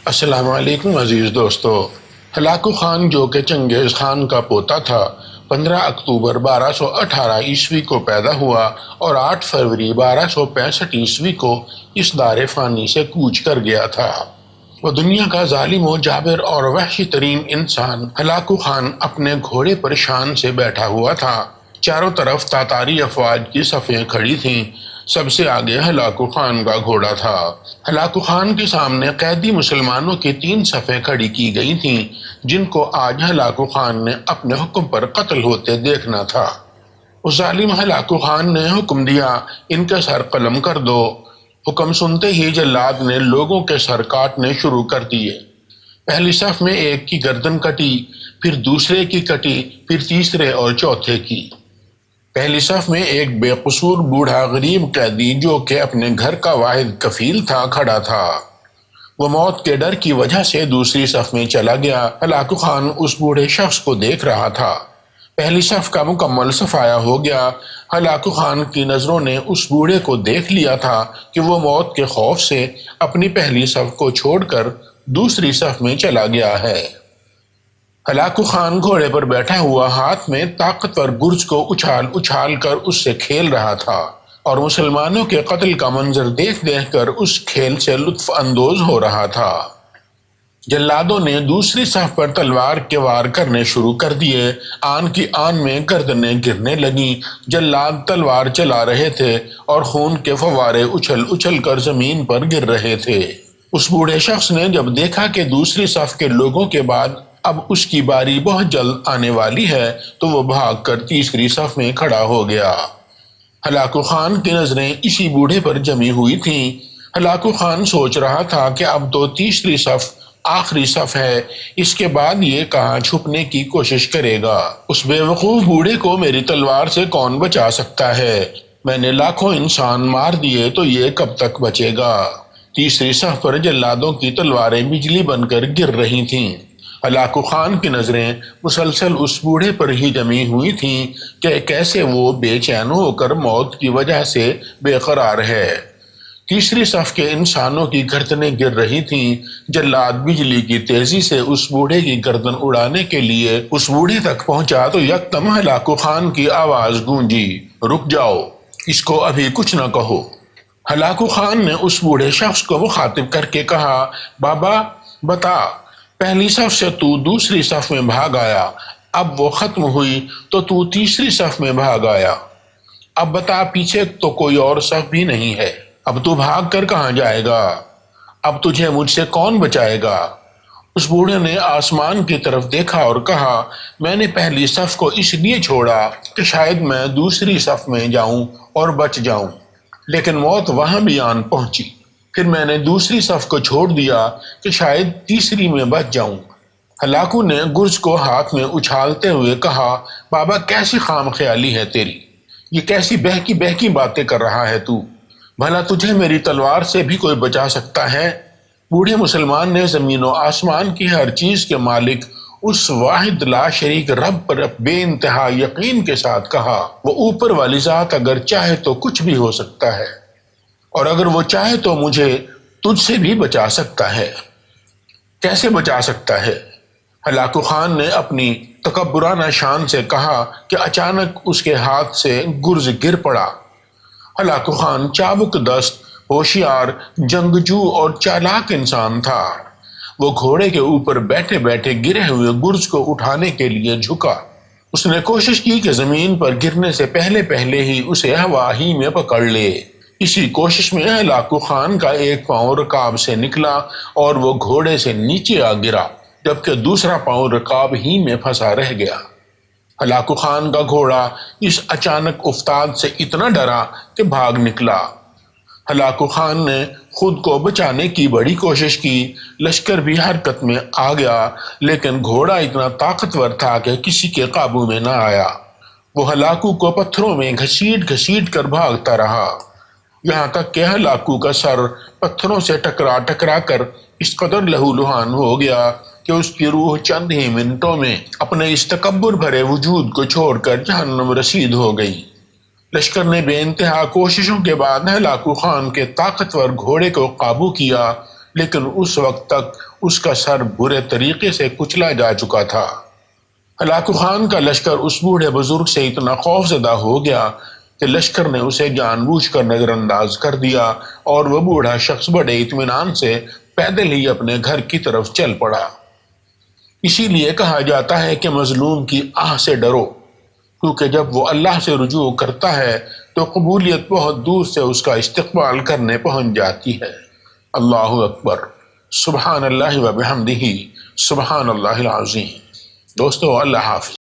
السلام علیکم عزیز دوستو۔ ہلاکو خان جو کہ چنگیز خان کا پوتا تھا، 15 اکتوبر 1218 عیسوی کو پیدا ہوا اور 8 فروری 1265 عیسوی کو اس دار فانی سے کوچ کر گیا تھا۔ وہ دنیا کا ظالم و جابر اور وحشی ترین انسان ہلاکو خان اپنے گھوڑے پر شان سے بیٹھا ہوا تھا۔ چاروں طرف تاتاری افواج کی صفیں کھڑی تھیں، سب سے آگے ہلاکو خان کا گھوڑا تھا۔ ہلاکو خان کے سامنے قیدی مسلمانوں کی 3 صفیں کھڑی کی گئی تھیں، جن کو آج ہلاکو خان نے اپنے حکم پر قتل ہوتے دیکھنا تھا۔ اس ظالم ہلاکو خان نے حکم دیا، ان کے سر قلم کر دو۔ حکم سنتے ہی جلاد نے لوگوں کے سر کاٹنے شروع کر دیے۔ پہلی صف میں ایک کی گردن کٹی، پھر دوسرے کی کٹی، پھر تیسرے اور چوتھے کی۔ پہلی صف میں ایک بے قصور بوڑھا غریب قیدی جو کہ اپنے گھر کا واحد کفیل تھا کھڑا تھا۔ وہ موت کے ڈر کی وجہ سے دوسری صف میں چلا گیا۔ ہلاکو خان اس بوڑھے شخص کو دیکھ رہا تھا۔ پہلی صف کا مکمل صفایا ہو گیا۔ ہلاکو خان کی نظروں نے اس بوڑھے کو دیکھ لیا تھا کہ وہ موت کے خوف سے اپنی پہلی صف کو چھوڑ کر دوسری صف میں چلا گیا ہے۔ ہلاکو خان گھوڑے پر بیٹھا ہوا ہاتھ میں طاقتور گرز کو اچھال اچھال کر اس سے کھیل رہا تھا اور مسلمانوں کے قتل کا منظر دیکھ دیکھ کر اس کھیل سے لطف اندوز ہو رہا تھا۔ جلادوں نے دوسری صف پر تلوار کے وار کرنے شروع کر دیے۔ آن کی آن میں گردنیں گرنے لگیں۔ جلاد تلوار چلا رہے تھے اور خون کے فوارے اچھل اچھل کر زمین پر گر رہے تھے۔ اس بوڑھے شخص نے جب دیکھا کہ دوسری صف کے لوگوں کے بعد اب اس کی باری بہت جلد آنے والی ہے تو وہ بھاگ کر تیسری صف میں کھڑا ہو گیا۔ ہلاکو خان کی نظریں اسی بوڑھے پر جمی ہوئی تھیں۔ ہلاکو خان سوچ رہا تھا کہ اب تو تیسری صف آخری صف ہے، اس کے بعد یہ کہاں چھپنے کی کوشش کرے گا۔ اس بے وقوف بوڑھے کو میری تلوار سے کون بچا سکتا ہے؟ میں نے لاکھوں انسان مار دیے تو یہ کب تک بچے گا؟ تیسری صف پر جلادوں کی تلواریں بجلی بن کر گر رہی تھیں۔ ہلاکو خان کی نظریں مسلسل اس بوڑھے پر ہی جمی ہوئی تھیں کہ کیسے وہ بے چین ہو کر موت کی وجہ سے بے قرار ہے۔ تیسری صف کے انسانوں کی گردنیں گر رہی تھیں۔ جلاد بجلی کی تیزی سے اس بوڑھے کی گردن اڑانے کے لیے اس بوڑھے تک پہنچا تو یکدم ہلاکو خان کی آواز گونجی، رک جاؤ، اس کو ابھی کچھ نہ کہو۔ ہلاکو خان نے اس بوڑھے شخص کو مخاطب کر کے کہا، بابا بتا، پہلی صف سے تو دوسری صف میں بھاگ آیا، اب وہ ختم ہوئی تو تیسری صف میں بھاگ آیا۔ اب بتا، پیچھے تو کوئی اور صف بھی نہیں ہے، اب تو بھاگ کر کہاں جائے گا؟ اب تجھے مجھ سے کون بچائے گا؟ اس بوڑھے نے آسمان کی طرف دیکھا اور کہا، میں نے پہلی صف کو اس لیے چھوڑا کہ شاید میں دوسری صف میں جاؤں اور بچ جاؤں، لیکن موت وہاں بھی آن پہنچی۔ پھر میں نے دوسری صف کو چھوڑ دیا کہ شاید تیسری میں بچ جاؤں۔ ہلاکو نے گرز کو ہاتھ میں اچھالتے ہوئے کہا، بابا کیسی خام خیالی ہے تیری، یہ کیسی بہکی بہکی باتیں کر رہا ہے تو؟ بھلا تجھے میری تلوار سے بھی کوئی بچا سکتا ہے؟ بوڑھے مسلمان نے زمین و آسمان کی ہر چیز کے مالک اس واحد لا شریک رب پر بے انتہا یقین کے ساتھ کہا، وہ اوپر والی ذات اگر چاہے تو کچھ بھی ہو سکتا ہے، اور اگر وہ چاہے تو مجھے تجھ سے بھی بچا سکتا ہے۔ کیسے بچا سکتا ہے؟ ہلاکو خان نے اپنی تکبرانہ شان سے کہا کہ اچانک اس کے ہاتھ سے گرز گر پڑا۔ ہلاکو خان چابک دست، ہوشیار، جنگجو اور چالاک انسان تھا۔ وہ گھوڑے کے اوپر بیٹھے بیٹھے گرے ہوئے گرز کو اٹھانے کے لیے جھکا۔ اس نے کوشش کی کہ زمین پر گرنے سے پہلے ہی اسے ہوا ہی میں پکڑ لے۔ اسی کوشش میں ہلاکو خان کا ایک پاؤں رکاب سے نکلا اور وہ گھوڑے سے نیچے آ گرا، جبکہ دوسرا پاؤں رکاب ہی میں پھنسا رہ گیا۔ ہلاکو خان کا گھوڑا اس اچانک افتاد سے اتنا ڈرا کہ بھاگ نکلا۔ ہلاکو خان نے خود کو بچانے کی بڑی کوشش کی، لشکر بھی حرکت میں آ گیا، لیکن گھوڑا اتنا طاقتور تھا کہ کسی کے قابو میں نہ آیا۔ وہ ہلاکو کو پتھروں میں گھسیٹ گھسیٹ کر بھاگتا رہا، یہاں تک کہ ہلاکو کا سر پتھروں سے ٹکرا ٹکرا کر اس قدر لہولہان ہو گیا کہ اس کی روح چند ہی منٹوں میں اپنے اس تکبر بھرے وجود کو چھوڑ کر جہنم رسید ہو گئی۔ لشکر نے بے انتہا کوششوں کے بعد ہلاکو خان کے طاقتور گھوڑے کو قابو کیا، لیکن اس وقت تک اس کا سر برے طریقے سے کچلا جا چکا تھا۔ ہلاکو خان کا لشکر اس بوڑھے بزرگ سے اتنا خوف زدہ ہو گیا کہ لشکر نے اسے جان بوجھ کر نظر انداز کر دیا اور وہ بوڑھا شخص بڑے اطمینان سے پیدل ہی اپنے گھر کی طرف چل پڑا۔ اسی لیے کہا جاتا ہے کہ مظلوم کی آہ سے ڈرو، کیونکہ جب وہ اللہ سے رجوع کرتا ہے تو قبولیت بہت دور سے اس کا استقبال کرنے پہنچ جاتی ہے۔ اللہ اکبر، سبحان اللہ و بحمدہ، سبحان اللہ العظیم۔ دوستو، اللہ حافظ۔